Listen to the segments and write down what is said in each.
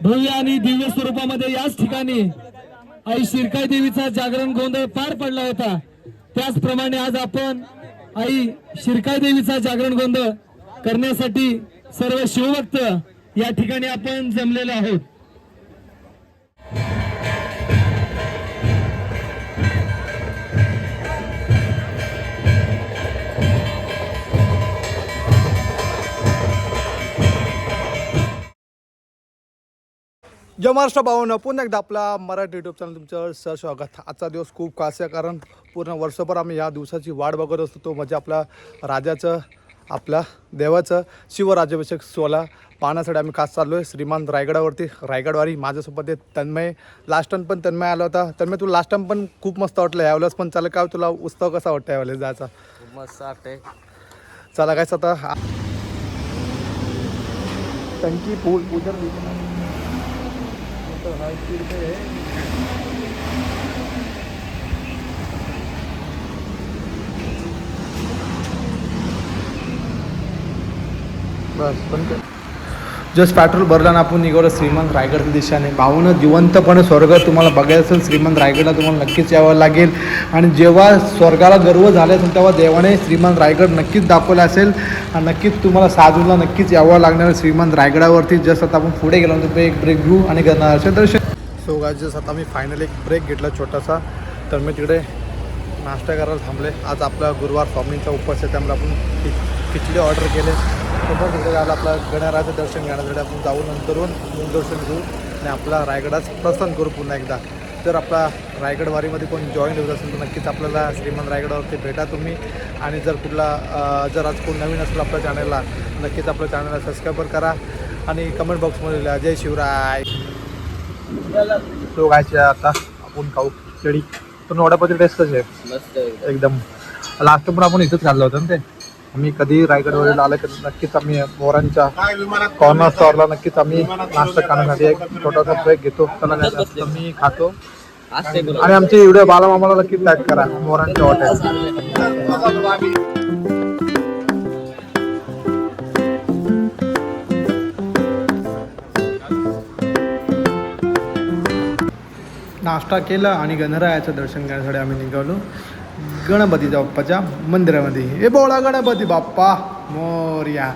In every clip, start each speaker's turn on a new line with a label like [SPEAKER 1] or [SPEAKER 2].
[SPEAKER 1] भव्य आणि दिव्य स्वरूपामध्ये याच ठिकाणी आई शिरकाई देवीचा जागरण गोंधळ पार पडला होता। त्याचप्रमाणे आज आपण आई शिरकाई देवीचा जागरण गोंधळ करण्यासाठी सर्व शिवभक्त या ठिकाणी आपण जमलेलो आहोत।
[SPEAKER 2] जय महाराष्ट्र भावांनो, पुन्हा एकदा आपला मराठी यूट्यूब चॅनल तुमचं सहस्वागत। आजचा दिवस खूप खास आहे, कारण पूर्ण वर्षभर आम्ही या दिवसाची वाट बघत असतो। तो म्हणजे आपला राजाचं, आपल्या देवाचं शिवराज्याभिषेक सोहळा पाहण्यासाठी आम्ही खास चाललो आहे श्रीमान रायगडावरती। रायगडवारी माझ्यासोबत तन्मय, लास्ट टाइम पण तन्मय आला होता। तन्मय, तुला लास्ट टाइम पण खूप मस्त वाटलं, यावेळेस पण चालेल का? तुला उत्सव कसा वाटतं यावेळेस जायचा?
[SPEAKER 3] खूप मस्त वाटतंय।
[SPEAKER 2] चला काय आता टंकी पूल उधर बस पण जस्ट पेट्रोल भरल्यानं आपण निघालो श्रीमंत रायगड दिशेने। भावनं जिवंतपणे स्वर्ग तुम्हाला बघायचं असेल श्रीमंत रायगडला तुम्हाला नक्कीच यावं लागेल। आणि जेव्हा स्वर्गाला गर्व झाले असेल तेव्हा देवाने श्रीमंत रायगड नक्कीच दाखवला असेल। आणि नक्कीच तुम्हाला 6 जूनला नक्कीच यावं लागणार श्रीमंत रायगडावरती। जस्ट आता आपण पुढे गेल्यानंतर एक ब्रेक घेऊ आणि गणरायाचे दर्शन। सो गाइस, जस्ट आता मी फायनली एक ब्रेक घेतला छोटासा, तर मी तिकडे नाश्ता करायला थांबले। आज आपला गुरुवार स्वामींचा उपवास आहे, त्यामुळे आपण खिचडी ऑर्डर केले। सोबत तिकडे जायला आपला गणरायाचं दर्शन घेण्यासाठी आपण जाऊन नंतरून दर्शन घेऊ आणि आपला रायगडाचं प्रस्थान करू पुन्हा एकदा। जर आपला रायगडवारीमध्ये कोण जॉईन होत असेल तर नक्कीच आपल्याला श्रीमंत रायगडावरती भेटा तुम्ही। आणि जर जर आज कोण नवीन असेल आपल्या चॅनलला, नक्कीच आपल्या चॅनलला सबस्क्राईब करा आणि कमेंट बॉक्समध्ये लिहा जय शिवराय। तो गायचे आता आपण खाऊ खिचडी। पण वडापावची टेस्ट कशी आहे?
[SPEAKER 3] मस्त
[SPEAKER 2] एकदम। लास्ट पण आपण इथंच खाल्लं होतं ना ते। आम्ही कधी रायगडवरील आलं की नक्कीच आम्ही मोरांच्या कॉर्नर स्टॉरला नक्कीच आम्ही नाश्ता करण्यासाठी एक छोटासा ब्रेक घेतो। त्याला मी खातो आणि आमचे व्हिडिओ बालामामाला नक्कीच टॅग करा मोरांच्या हॉटेल। नाश्ता केला आणि गणरायाचं दर्शन घेण्यासाठी आम्ही निघालो गणपती बाप्पाच्या मंदिरामध्ये। हे बोला गणपती बाप्पा मोरया।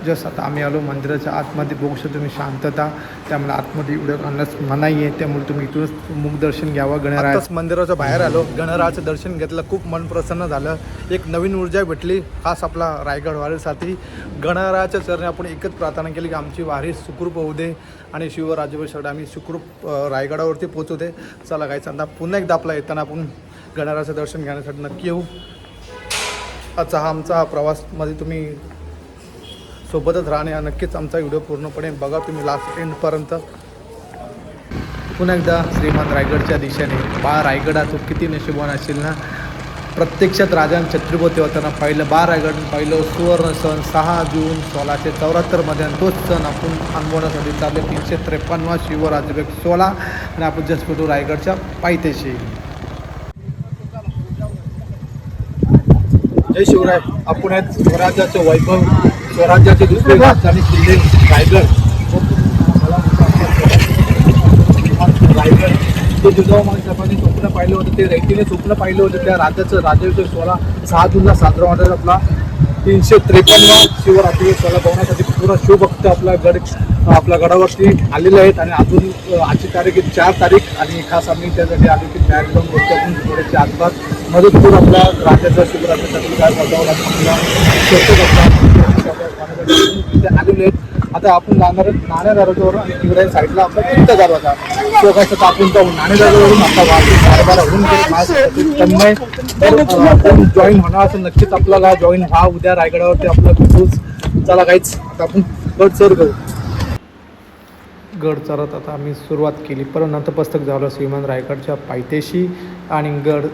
[SPEAKER 2] जस्ट आता आम्ही आलो मंदिराच्या आतमध्ये। बघू शकता तुम्ही शांतता, त्यामुळे आतमध्ये एवढं आणण्यास मनाई आहे, त्यामुळे तुम्ही इथूनच मुखदर्शन घ्यावं गणरायाचं। मंदिराच्या बाहेर आलो, गणरायाचं दर्शन घेतलं, खूप मन प्रसन्न झालं, एक नवीन ऊर्जा भेटली खास आपला रायगड वारीसाठी। गणरायाच्या चरणी आपण एकच प्रार्थना केली की आमची वारी सुखरूप होऊ दे आणि शिवराज्याभिषेक आम्ही सुखरूप रायगडावरती पोहोचू दे। चला काय आता पुन्हा एकदा आपला येताना आपण गणरायाचं दर्शन घेण्यासाठी नक्की येऊ। आजचा हा आमचा प्रवासमध्ये तुम्ही सोबतच राहणे, नक्कीच आमचा व्हिडिओ पूर्णपणे बघा तुम्ही लास्ट एंडपर्यंत। पुन्हा एकदा श्रीमंत रायगडच्या दिशेने। रायगडा तो किती नशिबवान असेल ना। प्रत्यक्षात राजा छत्रपती होताना पहिलं रायगड पहिलं सुवर्ण सण 6 जून 1674 आणि तोच सण आपण अनुभवण्यासाठी चालले 353वा शिवराज्याभिषेक सोहळा। आणि आपण जस्ट भेटू रायगडच्या पायथ्याशी। जय शिवराय। आपण आहेत स्वराज्याचे वैभव, स्वराज्याचे दुसरे राजधानी किल्ले रायगड। रायगड ते जिजाऊमाई साहेबांनी स्वप्न पाहिलं होतं, ते रयतीने स्वप्न पाहिलं होतं। त्या राज्याचं राज्याभिषेक सोहळा 6 जूनला साजरा होणार आपला 353वा शिवराज्याभिषेक सोहळा बघण्यासाठी पूर्ण शिवभक्त आपल्या गडावरती आलेले आहेत। आणि अजून आजची तारीख आहे 4 तारीख आणि खास आम्ही त्यासाठी आलो की तयारी करून बघतो आपण थोड्याची आसपास मदत करून आपल्या राज्याच्या शिवराज्यासाठी काय बघावं लागतं आलेले आहेत। आता आपण जाणार नाणे दरवाजावरून आणि शिवराय साईडला आपला चिंता दरवाजा तो कसं आपण जाऊ नाणे दरवाजावरून आता वाहतूक कारभार होऊन जॉईन होणार असेल नक्कीच आपल्याला जॉईन व्हा उद्या रायगडावरती आपलं भेटूच। चला काहीच आता आपण गड चर करू। गड चरत आता आम्ही सुरुवात केली, परंतु नतमस्तक झालो श्रीमंत रायगडच्या पायथ्याशी आणि गड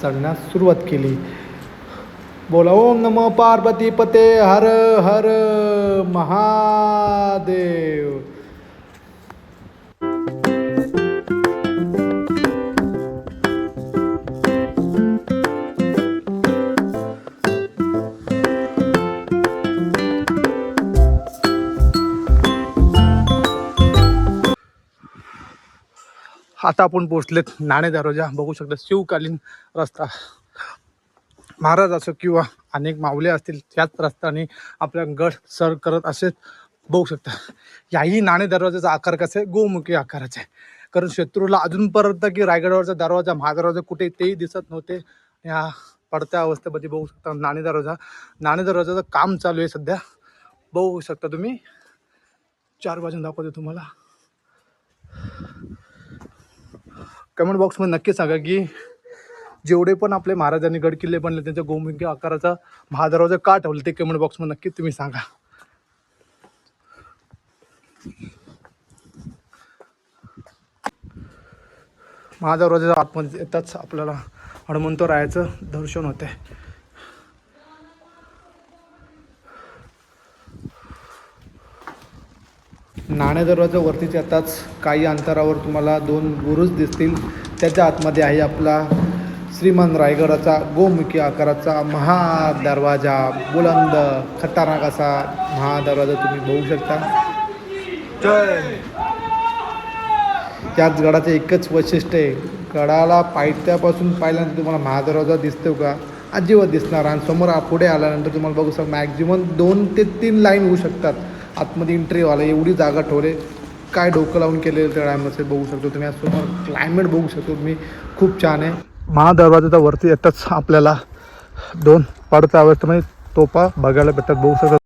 [SPEAKER 2] चढण्यास सुरुवात केली। बोला ओम नमो पार्वती पते हर हर महादेव। आता आपण पोहोचलेत नाणे दरवाजा. बघू शकता शिवकालीन रस्ता. महाराज असो किंवा अनेक माऊले असतील त्याच रस्त्याने आपल्या गड सर करत असे बघू शकता. याही नाणे दरवाजाचा आकार कसा आहे, गोमुखी आकाराचा आहे. कारण शत्रूला अजूनपर्यंत की रायगडावरचा दरवाजा महादरवाजा कुठे तेही दिसत नव्हते. या पडत्या अवस्थेमध्ये बघू शकता नाणे दरवाजाचं काम चालू आहे सध्या. बघू शकता तुम्ही. 4 बाजून दाखवतो तुम्हाला. कमेंट बॉक्समध्ये नक्की सांगा की जेवढे पण आपले महाराजांनी गड किल्ले बनले त्यांच्या गोमुखी आकाराचा महादरवाजा का ठेवला ते कमेंट बॉक्समध्ये नक्की तुम्ही सांगा. महादरवाजाच्या आतमध्ये येताच आपल्याला हनुमंतरायाचं दर्शन होते. नाणे दरवाजा वरतीच येताच काही अंतरावर तुम्हाला 2 बुरुज दिसतील. त्याच्या आतमध्ये आहे आपला श्रीमान रायगडाचा गोमुखी आकाराचा महादरवाजा. बुलंद खतरनाक असा महादरवाजा तुम्ही बघू शकता. त्याच गडाचं एकच वैशिष्ट्य आहे, गडाला पायथ्यापासून पाहिल्यानंतर तुम्हाला महादरवाजा दिसतो का, अजिबात दिसणार. आणि समोर पुढे आल्यानंतर तुम्हाला बघू शकता मॅक्झिमम 2 ते 3 लाईन होऊ शकतात आतमध्ये एंट्रीवाला. एवढी जागा ठेवले, काय डोकं लावून केलेलं त्या टायमाचे बघू शकतो तुम्ही. समोर क्लायमेट बघू शकतो तुम्ही, खूप छान आहे. महादरवाजाचा वरती येताच आपल्याला 2 पडत्या अवस्थेमध्ये तोफा बघायला भेटतात बघू शकतो.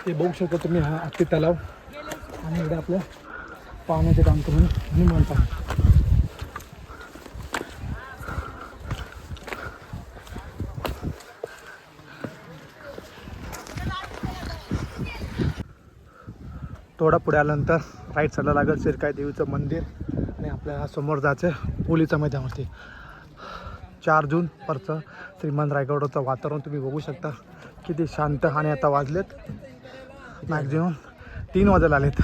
[SPEAKER 2] ते बघू शकता तुम्ही. हा अति तलाव आणि इकडे आपल्या पाण्याचे काम करून हनुमान पाणी. थोडा पुढे आल्यानंतर राईट साईडला लागेल शिरकाई देवीचं मंदिर आणि आपल्या समोर जायचं होलीच्या मैदानावरती. 4 जून परचं श्रीमान रायगडाचं वातावरण तुम्ही बघू शकता किती शांत. आणि आता वाजलेत मॅक्झिमम 3 वाजायला आलेत.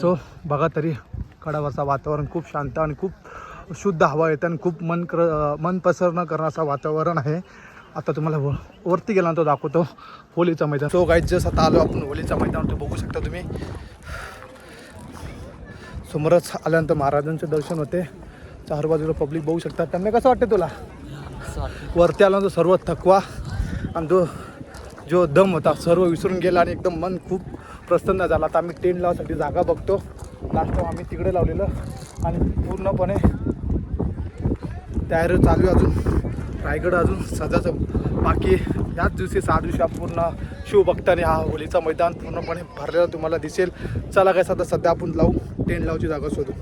[SPEAKER 2] सो बघा तरी गडावरचा वातावरण खूप शांत आणि खूप शुद्ध हवा येते आणि खूप मन प्रसन्न करणारं असं वातावरण आहे. आता तुम्हाला वरती गेल्यानंतर दाखवतो होलीचं मैदान. सो गाईज जस्ट आता आलो आपण होलीच्या मैदानावर. बघू शकता तुम्ही समोरच आल्यानंतर महाराजांचे दर्शन होते. 4 बाजूला पब्लिक बघू शकतात. त्यांना कसं वाटतं तुला? वरती आल्यानंतर सर्व थकवा आणि जो दम होता सर्व विसरून गेला आणि एकदम मन खूप प्रसन्न झाला. आता आम्ही टेंट लावण्यासाठी जागा बघतो. लास्ट टाइम आम्ही तिकडे लावलेलं आणि पूर्णपणे तयारी चालू आहे. अजून रायगड अजून सजाचं बाकी. याच दिवशी 6 दिवशी पूर्ण शिवभक्ताने हा होलीचा मैदान पूर्णपणे भरलेला तुम्हाला दिसेल. चला काय आता सध्या आपण लावू टेंट लावची जागा शोधू.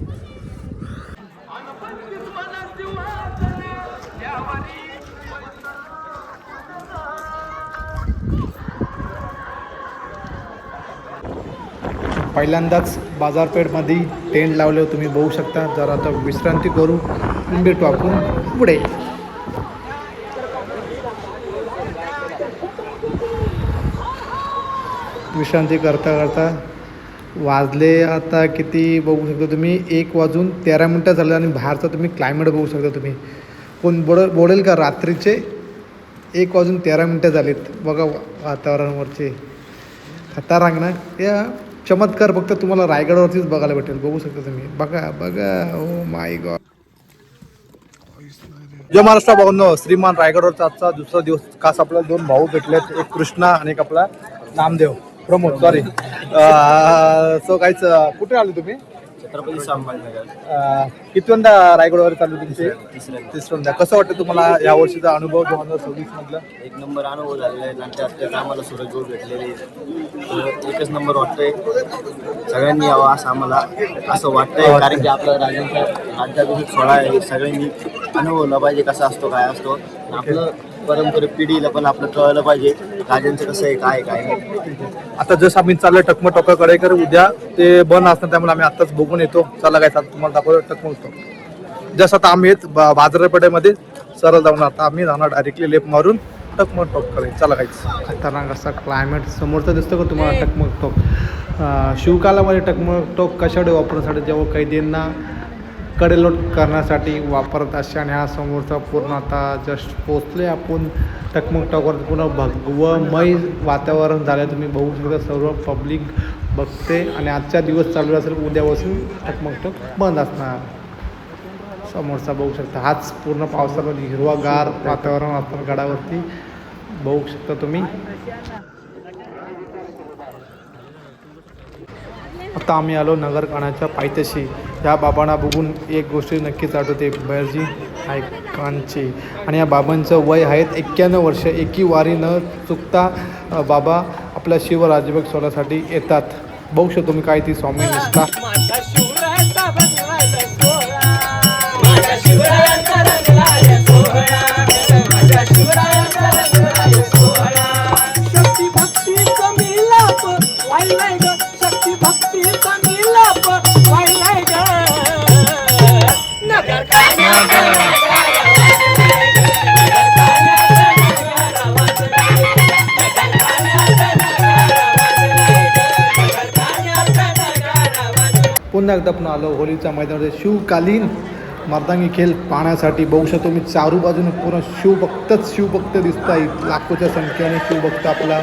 [SPEAKER 2] पहिल्यांदाच बाजारपेठमध्ये टेंट लावले तुम्ही बघू शकता. जरा आता विश्रांती करू, भेटू आपण पुढे. विश्रांती करता करता वाजले आता किती बघू शकता तुम्ही 1:13 झालं आणि बाहेरचं तुम्ही क्लायमेट बघू शकता तुम्ही. कोण बोलेल का रात्रीचे 1:13 झालेत. बघा वातावरणावरचे खतरनाक ना. या चमत्कार फक्त तुम्हाला रायगडावरतीच बघायला भेटेल. बघू शकता तुम्ही. बघा ओ माय गॉड. जय महाराष्ट्र भाऊंनो, श्रीमान रायगडावरचा आजचा दुसरा दिवस. खास आपल्याला 2 भाऊ भेटलेत, एक कृष्णा आणि एक आपला नामदेव प्रमोद. सॉरी. सो काहीच कुठे आले तुम्ही?
[SPEAKER 3] छत्रपती संभाजीनगर.
[SPEAKER 2] कितव्यांदा रायगडावर चालू तुमचे? तिसऱ्यांदा. कसं वाटतं तुम्हाला या वर्षीचा अनुभव 2026 मधला?
[SPEAKER 3] एक नंबर अनुभव झालेला आहे. आणि त्यात आम्हाला सूरज भाऊ भेटलेले तर एकच नंबर वाटतंय. सगळ्यांनी यावं असं आम्हाला असं वाटतंय. कारण की आपला राज्याभिषेक सोहळा आहे. सगळ्यांनी अनुभवला पाहिजे कसा असतो काय असतो. आपलं परंपरा पिढीला पण आपलं कळलं पाहिजे राजांचं कसं आहे काय नाही.
[SPEAKER 2] आता जसं आम्ही चाललोय टकमटोकाकडे, कर उद्या ते बंद असणार त्यामुळे आम्ही आताच बघून येतो. चला काय तुम्हाला दाखवतो टकमटोक. जसं आता आम्ही बाजारपेठेमध्ये सरळ जाऊन आता आम्ही जाणार डायरेक्टली लेफ्ट मारून टकमक टोक चला काहीच खतरनाक असा क्लायमेट समोरचा दिसतो का तुम्हाला टकमक टोक. शिवकालामध्ये टकमक टोक कशासाठी वापरण्यासाठी जेव्हा कैदींना कडेलोट करण्यासाठी वापरत असे. आणि हा समोरचा पूर्ण आता जस्ट पोचले आपण टकमक टॉकवर. पूर्ण भगवमय वातावरण झालं तुम्ही बघू शकता. सर्व पब्लिक बघते आणि आजच्या दिवस चालू असेल उद्यापासून टकमक टॉक बंद असणार. समोरचा बघू शकता हाच पूर्ण पावसामध्ये हिरवागार वातावरण आपण गडावरती बघू शकता तुम्ही. आता आम्ही आलो नगरकाणाच्या पायथ्याशी. या बाबांना बघून एक गोष्ट नक्कीच आठवते, बैरजी नाईकांची. आणि या बाबांचं वय आहेत 91 वर्ष. एकी वारी न चुकता बाबा आपल्या शिवराज्याभिषेक सोहळ्यासाठी येतात. बघू शकतो तुम्ही काय ती स्वामी निष्ठा. पुन्हा एकदा आपण आलो होलीच्या मैदानामध्ये शिवकालीन मर्दांगी खेळ पाहण्यासाठी. बघू शकतो मी चारू बाजूने पूर्ण शिवभक्त दिसत आहेत. लाखोच्या संख्येने शिवभक्त आपला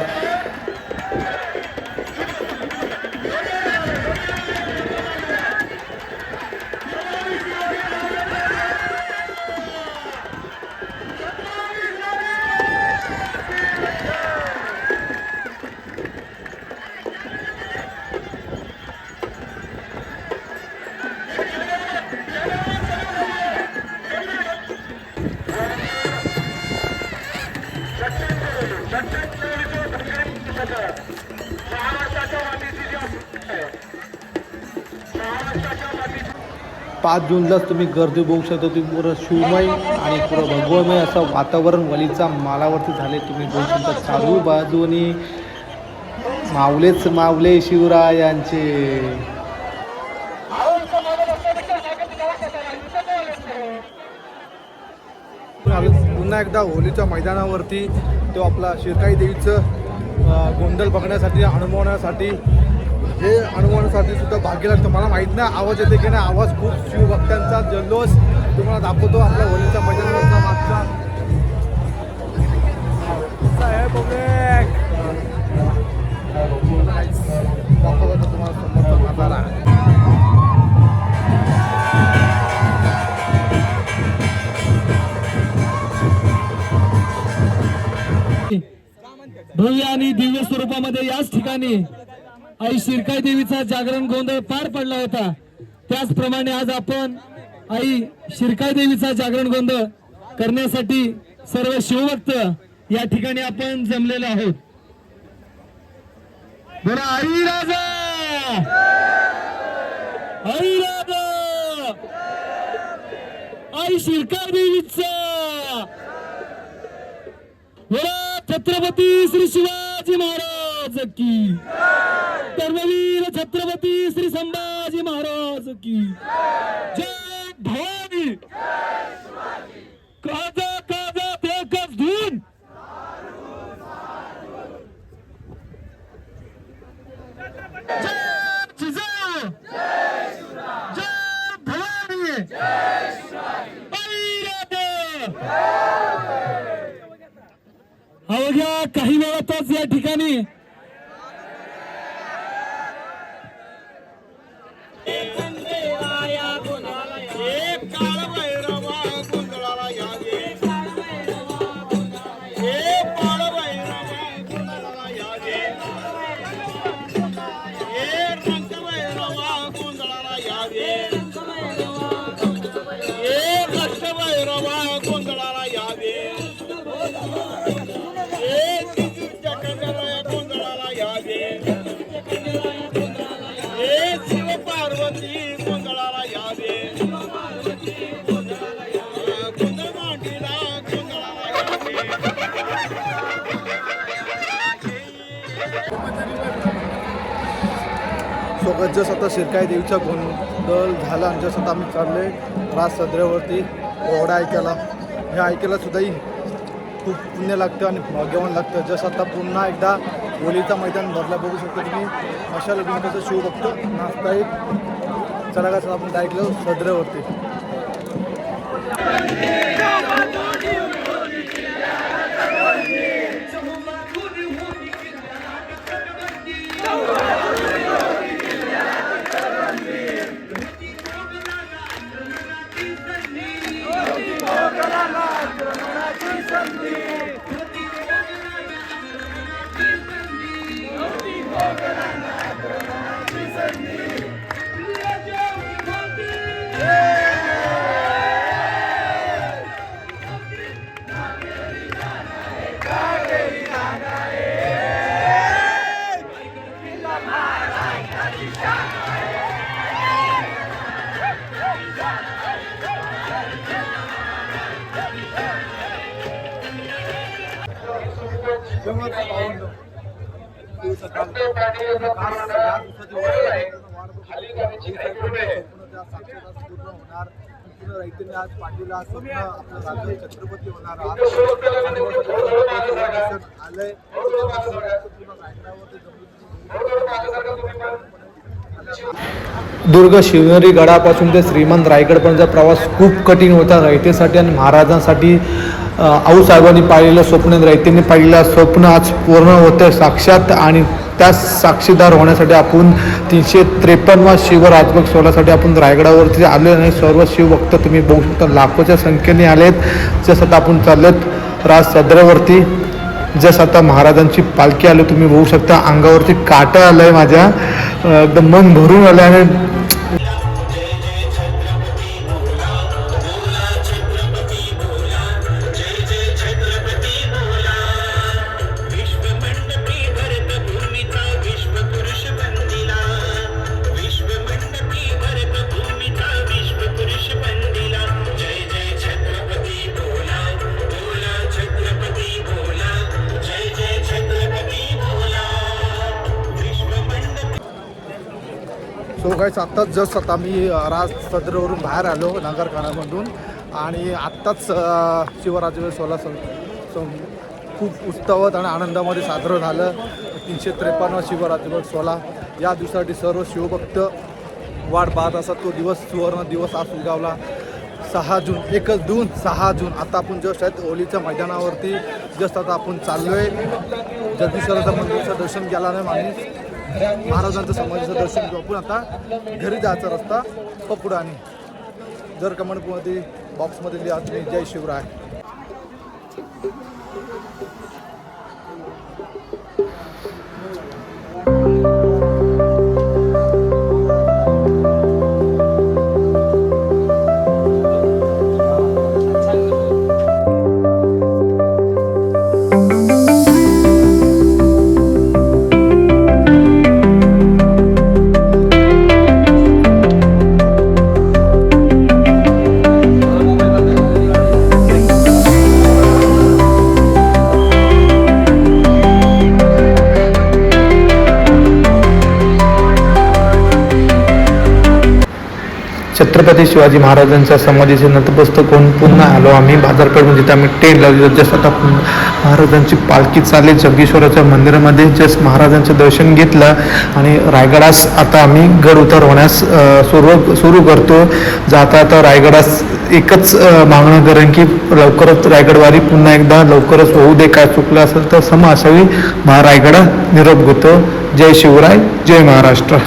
[SPEAKER 2] पाच जूनलाच तुम्ही गर्दी बघू शकता. तुम्ही पुरं शिवमय आणि पुरं भगवमय असं वातावरण वलीचा मालावरती झाले. तुम्ही बघू शकता चालू बाजूनी मावलेच मावले शिवरायांचे. पुन्हा एकदा होलीच्या मैदानावरती तो आपला शिरकाई देवीचं गोंधळ बघण्यासाठी अनुभवण्यासाठी सुद्धा भाग्य लागतं. मला माहीत नाही आवाज येते की नाही. आवाज खूप शिवभक्तांचा जल्लोष तुम्हाला दाखवतो आपल्या होलीच्या मैदानावरचा मागचा. दाखवतो तुम्हाला समोरचा नजारा.
[SPEAKER 1] भव्य आणि दिव्य स्वरूपामध्ये याच ठिकाणी आई शिरकाई देवीचा जागरण गोंधळ पार पडला होता. त्याचप्रमाणे आज आपण आई शिरकाई देवीचा जागरण गोंधळ करण्यासाठी सर्व शिवभक्त या ठिकाणी आपण जमलेलो आहोत. बोला आई राजा, आई राजा, आई शिरकाई देवीचा. बोला छत्रपती श्री शिवाजी महाराज की, धर्मवीर छत्रपती श्री संभाजी महाराज की जय. भवानी काजा काजा देखच धून. जय जिजाऊ, जय भवानी, आई राधा. अवघ्या काही वेळातच या ठिकाणी
[SPEAKER 2] जसं आता शिरकाई देवीचा गोंधळ झाला आणि जसं आता आम्ही चाललोय राज सदऱ्यावरती ओढा ऐकायला. हे ऐकायला सुद्धा खूप पुण्य लागतं आणि भाग्यवान लागतं. जसं आता पुन्हा एकदा होलीचं मैदान भरला बघू शकतो तुम्ही. मशाल घेऊन कसं शिवभक्त नाचतायत. चला का आपण ऐकलं सदरेवरती. आज पाटील आज स्वप्न आपलं राज्य छत्रपती होणार आलंय. दुर्ग शिवनेरी गडापासून ते श्रीमंत रायगडपर्यंतचा प्रवास खूप कठीण होता रयतेसाठी आणि महाराजांसाठी. आऊसाहेबांनी पाहिलेलं स्वप्न, रयतेंनी पाहिलेलं स्वप्न आज पूर्ण होतं साक्षात. आणि त्या साक्षीदार होण्यासाठी आपण 353वा शिवराजभोग सोहळ्यासाठी आपण रायगडावरती आले आणि सर्व शिवभक्त तुम्ही बघू शकता लाखोच्या संख्येने आलेत. जसं आता आपण चाललेत राज सदरावरती. जसं आता महाराजांची पालखी आली तुम्ही बघू शकता. अंगावरती काटा आलंय माझ्या, एकदम मन भरून आलं. आणि सो गाईस आत्ताच जस्ट आता मी राज सदरवरून बाहेर आलो नगरखान्यामधून. आणि आत्ताच शिवराजभोग सोहळा खूप उत्सवात आणि आनंदामध्ये साजरं झालं. 353वा शिवराजभोग सोहळा या दिवसासाठी सर्व शिवभक्त वाट पाहत असतात. तो दिवस सुवर्ण दिवस आज उजावला. 6 जून, 6 जून. आता आपण जस्ट आहेत होलीच्या मैदानावरती. जस्ट आता आपण चाललो आहे. जगदीश्वराच्या मंदिराचं दर्शन केला नाही माणूस. महाराजांचं समाधीचं दर्शन घेऊ. आपण आता घरी जायचा रस्ता पकडू. आणि जर कमेंटमध्ये बॉक्समध्ये लिहा तुम्ही जय शिवराय. छत्रपती शिवाजी महाराजांच्या समाधीचे नतमस्तक होऊन पुन्हा आलो आम्ही बाजारपेठमध्ये. जिथे आम्ही टेंट लावली. जस्ट आता महाराजांची पालखी चालली जगदीश्वराच्या मंदिरामध्ये. जस्ट महाराजांचं दर्शन घेतलं आणि रायगडास आता आम्ही गड उतार होण्यास सुरू करतो. जाता आता रायगडास एकच मागणं करेन की लवकरच रायगडवारी पुन्हा एकदा लवकरच होऊ दे. काय चुकलं असेल तर क्षमा असावी. रायगडा निरोप घेतो. जय शिवराय, जय महाराष्ट्र.